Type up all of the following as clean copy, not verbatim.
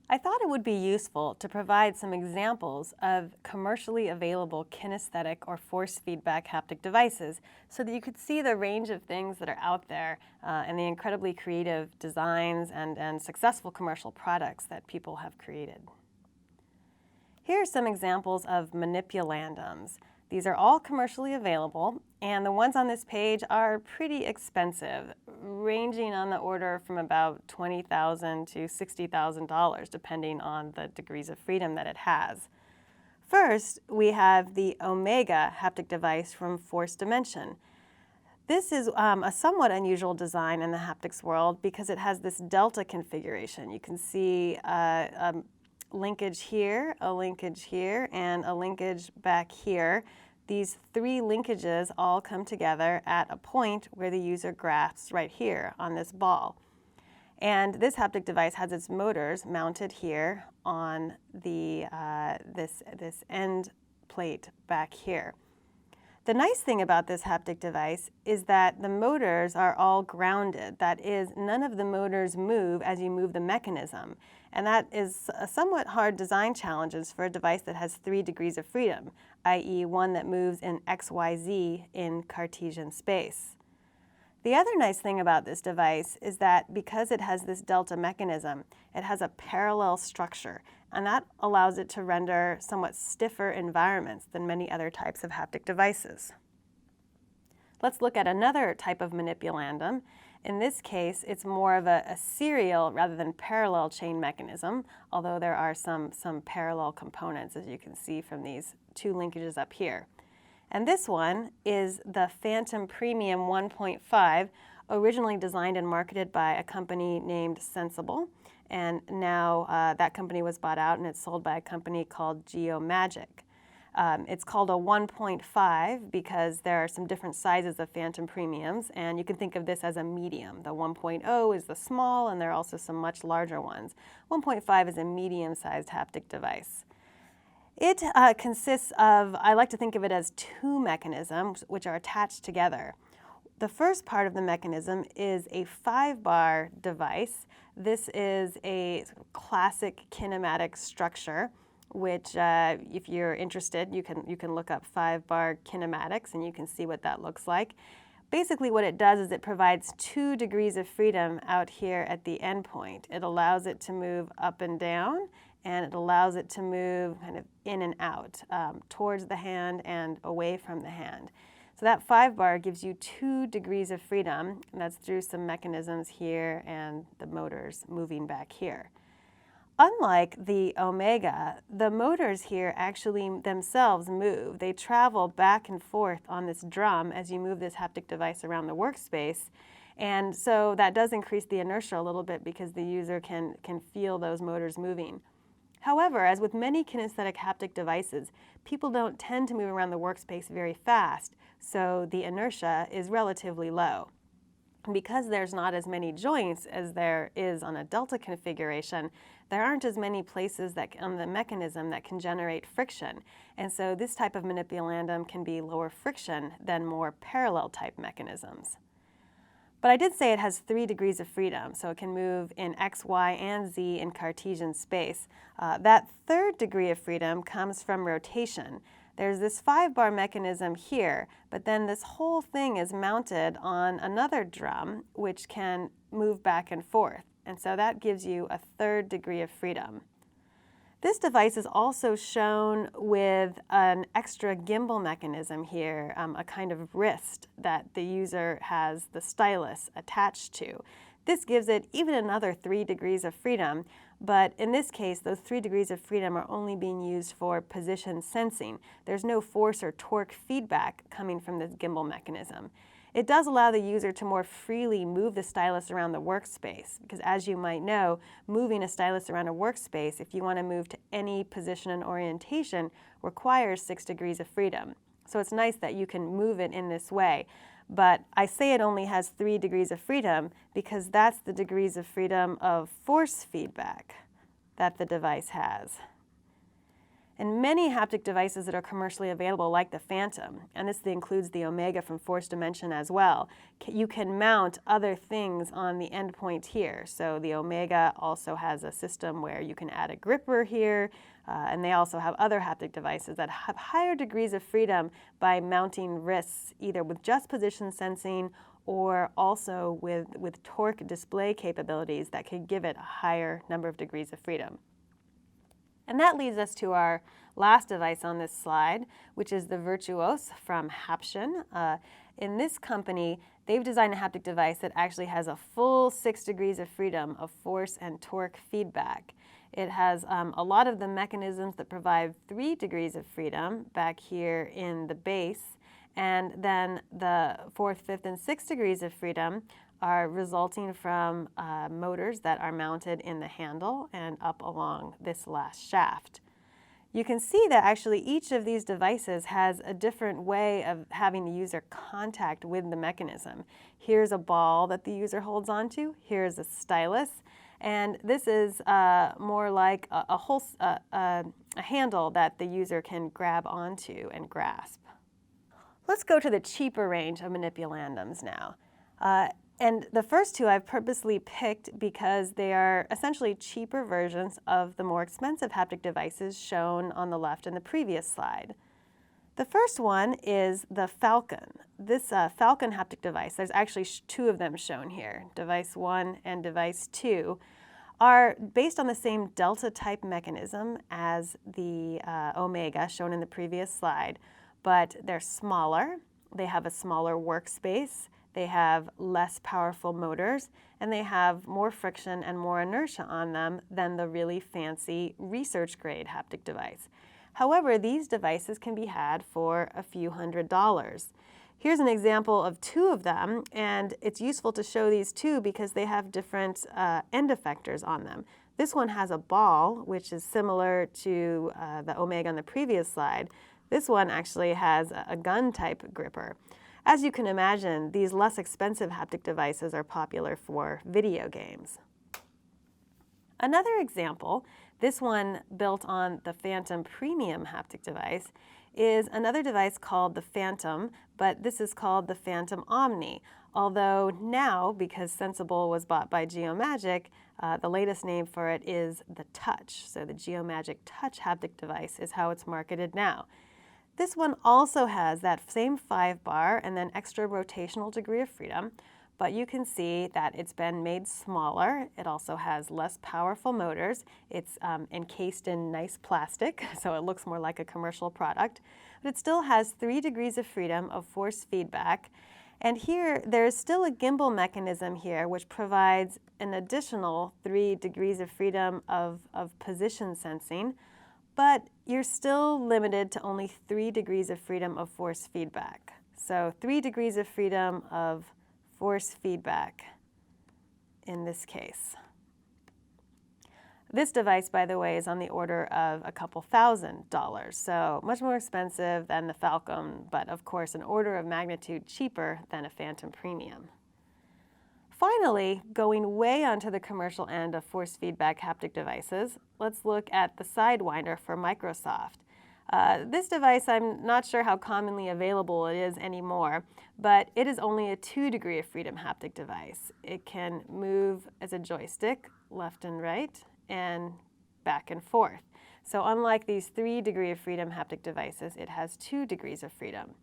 I thought it would be useful to provide some examples of commercially available kinesthetic or force feedback haptic devices so that you could see the range of things that are out there and the incredibly creative designs and successful commercial products that people have created. Here are some examples of manipulandums. These are all commercially available, and the ones on this page are pretty expensive, ranging on the order from about $20,000 to $60,000, depending on the degrees of freedom that it has. First, we have the Omega haptic device from Force Dimension. This is a somewhat unusual design in the haptics world because it has this delta configuration. You can see linkage here, a linkage here, and a linkage back here. These three linkages all come together at a point where the user grasps right here on this ball. And this haptic device has its motors mounted here on the this end plate back here. The nice thing about this haptic device is that the motors are all grounded. That is, none of the motors move as you move the mechanism. And that is a somewhat hard design challenges for a device that has 3 degrees of freedom, i.e. one that moves in XYZ in Cartesian space. The other nice thing about this device is that because it has this delta mechanism, it has a parallel structure, and that allows it to render somewhat stiffer environments than many other types of haptic devices. Let's look at another type of manipulandum. In this case, it's more of a serial rather than parallel chain mechanism, although there are some parallel components, as you can see from these 2 linkages up here. And this one is the Phantom Premium 1.5, originally designed and marketed by a company named Sensible. And now that company was bought out and it's sold by a company called Geomagic. It's called a 1.5 because there are some different sizes of Phantom Premiums, and you can think of this as a medium. The 1.0 is the small, and there are also some much larger ones. 1.5 is a medium-sized haptic device. It consists of, I like to think of it as 2 mechanisms which are attached together. The first part of the mechanism is a 5-bar device. This is a classic kinematic structure, which if you're interested, you can look up 5-bar kinematics and you can see what that looks like. Basically what it does is it provides 2 degrees of freedom out here at the end point. It allows it to move up and down, and it allows it to move kind of in and out, towards the hand and away from the hand. So that 5-bar gives you 2 degrees of freedom, and that's through some mechanisms here and the motors moving back here. Unlike the Omega, the motors here actually themselves move. They travel back and forth on this drum as you move this haptic device around the workspace. And so that does increase the inertia a little bit because the user can feel those motors moving. However, as with many kinesthetic haptic devices, people don't tend to move around the workspace very fast, so the inertia is relatively low. And because there's not as many joints as there is on a delta configuration, there aren't as many places on the mechanism that can generate friction. And so this type of manipulandum can be lower friction than more parallel type mechanisms. But I did say it has 3 degrees of freedom, so it can move in X, Y, and Z in Cartesian space. That 3rd degree of freedom comes from rotation. There's this 5-bar mechanism here, but then this whole thing is mounted on another drum, which can move back and forth. And so that gives you a 3rd degree of freedom. This device is also shown with an extra gimbal mechanism here, a kind of wrist that the user has the stylus attached to. This gives it even another 3 degrees of freedom, but in this case, those 3 degrees of freedom are only being used for position sensing. There's no force or torque feedback coming from this gimbal mechanism. It does allow the user to more freely move the stylus around the workspace, because as you might know, moving a stylus around a workspace, if you want to move to any position and orientation, requires 6 degrees of freedom. So it's nice that you can move it in this way. But I say it only has 3 degrees of freedom because that's the degrees of freedom of force feedback that the device has. And many haptic devices that are commercially available, like the Phantom, and this includes the Omega from Force Dimension as well, you can mount other things on the end point here. So the Omega also has a system where you can add a gripper here, and they also have other haptic devices that have higher degrees of freedom by mounting wrists, either with just position sensing or also with torque display capabilities that could give it a higher number of degrees of freedom. And that leads us to our last device on this slide, which is the Virtuos from Haption. In this company, they've designed a haptic device that actually has a full 6 degrees of freedom of force and torque feedback. It has a lot of the mechanisms that provide 3 degrees of freedom back here in the base, and then the 4th, 5th, and 6th degrees of freedom are resulting from motors that are mounted in the handle and up along this last shaft. You can see that actually each of these devices has a different way of having the user contact with the mechanism. Here's a ball that the user holds onto, here's a stylus, and this is more like a handle that the user can grab onto and grasp. Let's go to the cheaper range of manipulandums now. And the first two I've purposely picked because they are essentially cheaper versions of the more expensive haptic devices shown on the left in the previous slide. The first one is the Falcon. This Falcon haptic device, there's actually 2 of them shown here, device 1 and device 2, are based on the same delta type mechanism as the Omega shown in the previous slide, but they're smaller, they have a smaller workspace, they have less powerful motors, and they have more friction and more inertia on them than the really fancy research-grade haptic device. However, these devices can be had for a few $100s. Here's an example of 2 of them, and it's useful to show these 2 because they have different end effectors on them. This one has a ball, which is similar to the Omega on the previous slide. This one actually has a gun-type gripper. As you can imagine, these less expensive haptic devices are popular for video games. Another example, this one built on the Phantom Premium haptic device, is another device called the Phantom, but this is called the Phantom Omni. Although now, because Sensible was bought by Geomagic, the latest name for it is the Touch. So the Geomagic Touch haptic device is how it's marketed now. This one also has that same 5-bar and then extra rotational degree of freedom, but you can see that it's been made smaller. It also has less powerful motors. It's encased in nice plastic, so it looks more like a commercial product, but it still has 3 degrees of freedom of force feedback. And here, there's still a gimbal mechanism here, which provides an additional 3 degrees of freedom of position sensing, but you're still limited to only 3 degrees of freedom of force feedback. So 3 degrees of freedom of force feedback in this case. This device, by the way, is on the order of a couple $1,000s, so much more expensive than the Falcon, but of course an order of magnitude cheaper than a Phantom Premium. Finally, going way onto the commercial end of force feedback haptic devices, let's look at the Sidewinder for Microsoft. This device, I'm not sure how commonly available it is anymore, but it is only a 2 degree of freedom haptic device. It can move as a joystick left and right and back and forth. So unlike these 3 degree of freedom haptic devices, it has 2 degrees of freedom.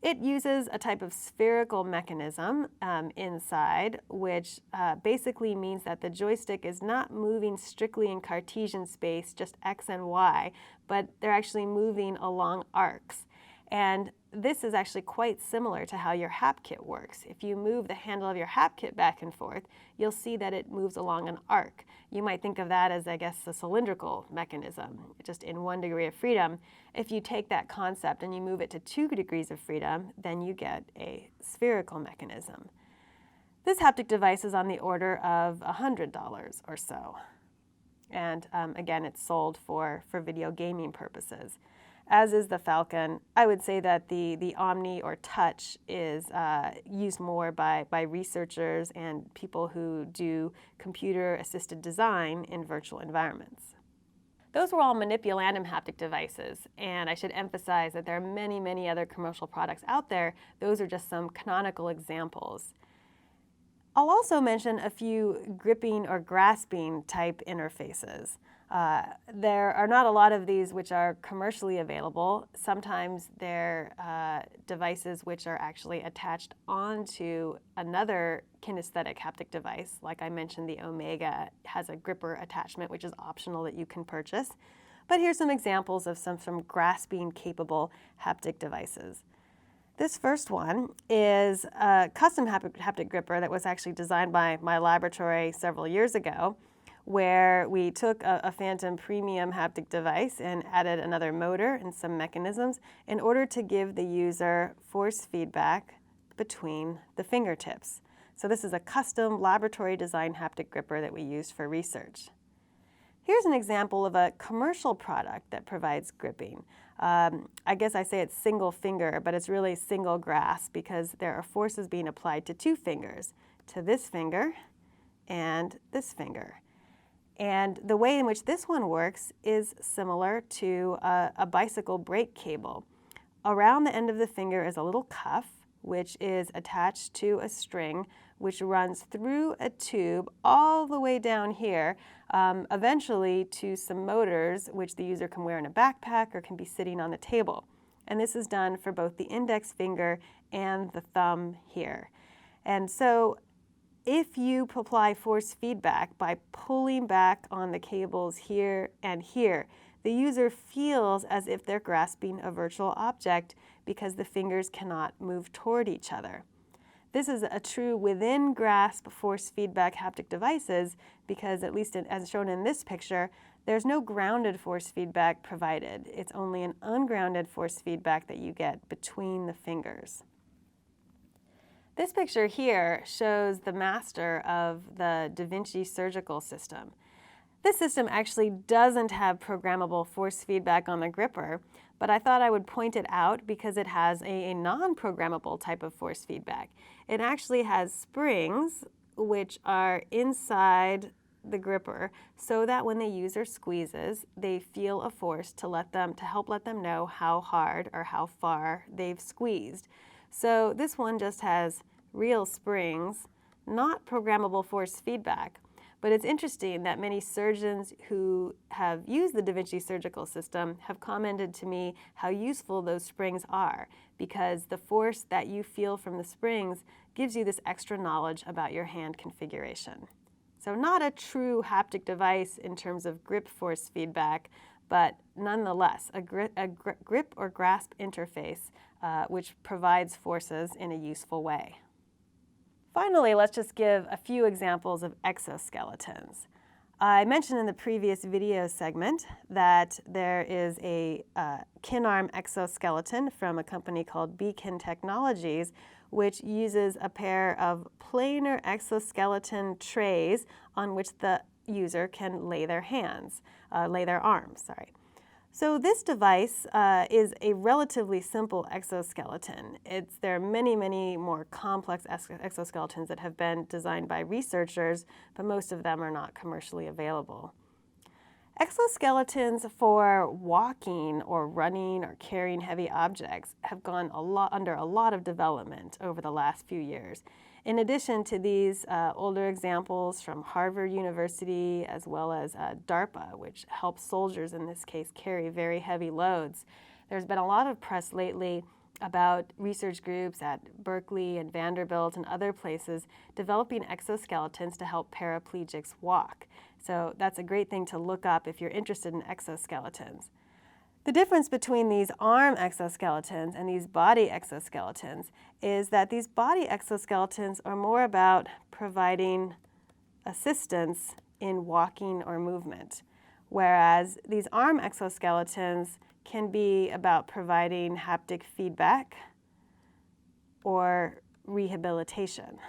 It uses a type of spherical mechanism inside, which basically means that the joystick is not moving strictly in Cartesian space, just X and Y, but they're actually moving along arcs. And this is actually quite similar to how your HapKit works. If you move the handle of your HapKit back and forth, you'll see that it moves along an arc. You might think of that as, I guess, a cylindrical mechanism, just in 1 degree of freedom. If you take that concept and you move it to 2 degrees of freedom, then you get a spherical mechanism. This haptic device is on the order of $100 or so. And again, it's sold for video gaming purposes. As is the Falcon. I would say that the Omni or Touch is used more by researchers and people who do computer-assisted design in virtual environments. Those were all manipulandum haptic devices, and I should emphasize that there are many, many other commercial products out there. Those are just some canonical examples. I'll also mention a few gripping or grasping type interfaces. There are not a lot of these which are commercially available. Sometimes they're devices which are actually attached onto another kinesthetic haptic device. Like I mentioned, the Omega has a gripper attachment, which is optional that you can purchase. But here's some examples of some grasping capable haptic devices. This first one is a custom haptic gripper that was actually designed by my laboratory several years ago, where we took a Phantom Premium haptic device and added another motor and some mechanisms in order to give the user force feedback between the fingertips. So this is a custom laboratory designed haptic gripper that we used for research. Here's an example of a commercial product that provides gripping. I guess I say it's single finger, but it's really single grasp because there are forces being applied to two fingers, to this finger and this finger. And the way in which this one works is similar to a bicycle brake cable. Around the end of the finger is a little cuff, which is attached to a string, which runs through a tube all the way down here, eventually to some motors, which the user can wear in a backpack or can be sitting on the table. And this is done for both the index finger and the thumb here. And so if you apply force feedback by pulling back on the cables here and here, the user feels as if they're grasping a virtual object because the fingers cannot move toward each other. This is a true within grasp force feedback haptic devices because, at least as shown in this picture, there's no grounded force feedback provided. It's only an ungrounded force feedback that you get between the fingers. This picture here shows the master of the Da Vinci surgical system. This system actually doesn't have programmable force feedback on the gripper, but I thought I would point it out because it has a non-programmable type of force feedback. It actually has springs which are inside the gripper so that when the user squeezes, they feel a force to help let them know how hard or how far they've squeezed. So this one just has real springs, not programmable force feedback. But it's interesting that many surgeons who have used the Da Vinci surgical system have commented to me how useful those springs are, because the force that you feel from the springs gives you this extra knowledge about your hand configuration. So not a true haptic device in terms of grip force feedback, but nonetheless a grip or grasp interface which provides forces in a useful way. Finally, let's just give a few examples of exoskeletons. I mentioned in the previous video segment that there is a kin-arm exoskeleton from a company called Beacon Technologies, which uses a pair of planar exoskeleton trays on which the user can lay their arms. So this device is a relatively simple exoskeleton. There are many, many more complex exoskeletons that have been designed by researchers, but most of them are not commercially available. Exoskeletons for walking or running or carrying heavy objects have gone under a lot of development over the last few years. In addition to these older examples from Harvard University as well as DARPA, which helps soldiers in this case carry very heavy loads, there's been a lot of press lately about research groups at Berkeley and Vanderbilt and other places developing exoskeletons to help paraplegics walk. So that's a great thing to look up if you're interested in exoskeletons. The difference between these arm exoskeletons and these body exoskeletons is that these body exoskeletons are more about providing assistance in walking or movement, whereas these arm exoskeletons can be about providing haptic feedback or rehabilitation.